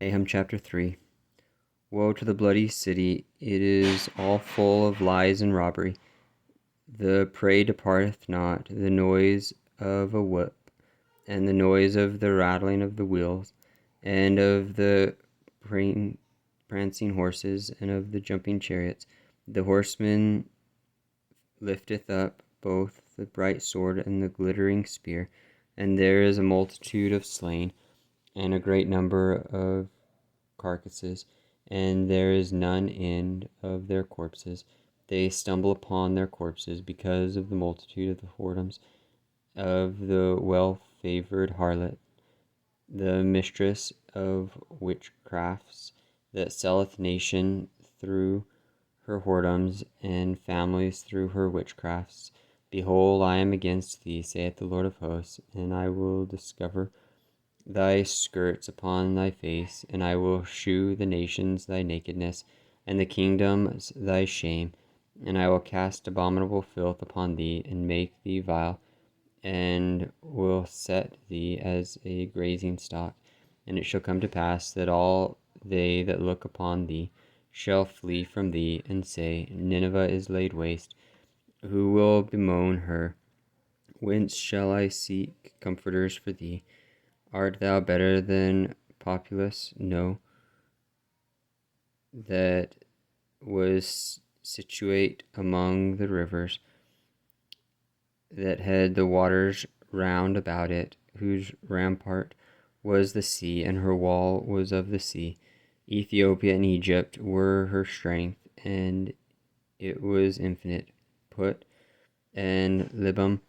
Nahum chapter 3. Woe to the bloody city! It is all full of lies and robbery. The prey departeth not, the noise of a whip, and the noise of the rattling of the wheels, and of the prancing horses, and of the jumping chariots. The horseman lifteth up both the bright sword and the glittering spear, and there is a multitude of slain, and a great number of carcasses, and there is none end of their corpses. They stumble upon their corpses because of the multitude of the whoredoms of the well-favored harlot, the mistress of witchcrafts, that selleth nation through her whoredoms, and families through her witchcrafts. Behold, I am against thee, saith the Lord of hosts, and I will discover thy skirts upon thy face, and I will shew the nations thy nakedness, and the kingdoms thy shame, and I will cast abominable filth upon thee, and make thee vile, and will set thee as a grazing stock. And it shall come to pass that all they that look upon thee shall flee from thee, and say, Nineveh is laid waste. Who will bemoan her? Whence shall I seek comforters for thee? Art thou better than Populus? No, that was situate among the rivers, that had the waters round about it, whose rampart was the sea, and her wall was of the sea. Ethiopia and Egypt were her strength, and it was infinite. Put and Libam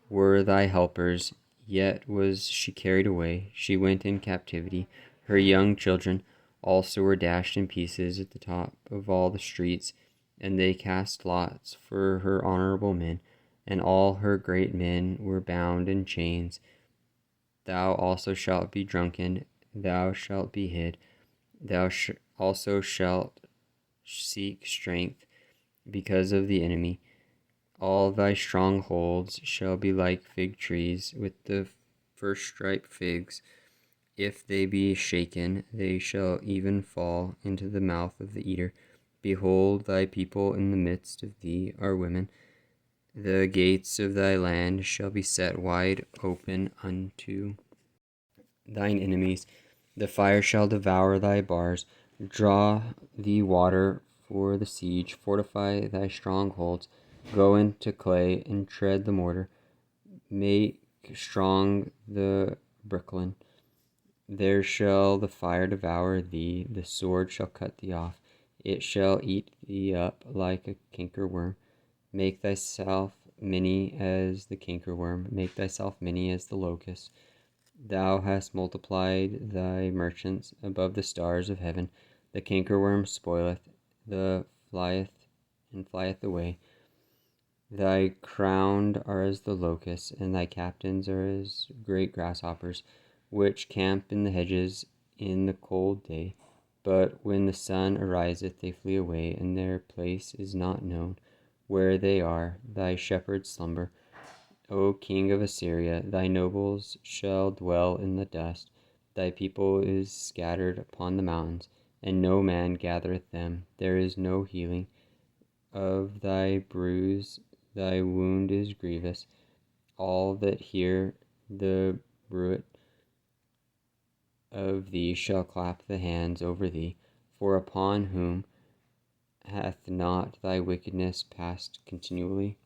were thy helpers, yet was she carried away. She went in captivity. Her young children also were dashed in pieces at the top of all the streets, and they cast lots for her honorable men, and all her great men were bound in chains. Thou also shalt be drunken, thou shalt be hid, thou also shalt seek strength because of the enemy. All thy strongholds shall be like fig trees with the first ripe figs. If they be shaken, they shall even fall into the mouth of the eater. Behold, thy people in the midst of thee are women. The gates of thy land shall be set wide open unto thine enemies. The fire shall devour thy bars. Draw thee water for the siege. Fortify thy strongholds. Go into clay and tread the mortar. Make strong the bricklin. There shall the fire devour thee. The sword shall cut thee off. It shall eat thee up like a cankerworm. Make thyself many as the cankerworm. Make thyself many as the locust. Thou hast multiplied thy merchants above the stars of heaven. The cankerworm spoileth, the flieth away. Thy crowned are as the locusts, and thy captains are as great grasshoppers, which camp in the hedges in the cold day. But when the sun ariseth, they flee away, and their place is not known where they are. Thy shepherds slumber. O King of Assyria, thy nobles shall dwell in the dust. Thy people is scattered upon the mountains, and no man gathereth them. There is no healing of thy bruise, thy wound is grievous. All that hear the bruit of thee shall clap the hands over thee. For upon whom hath not thy wickedness passed continually?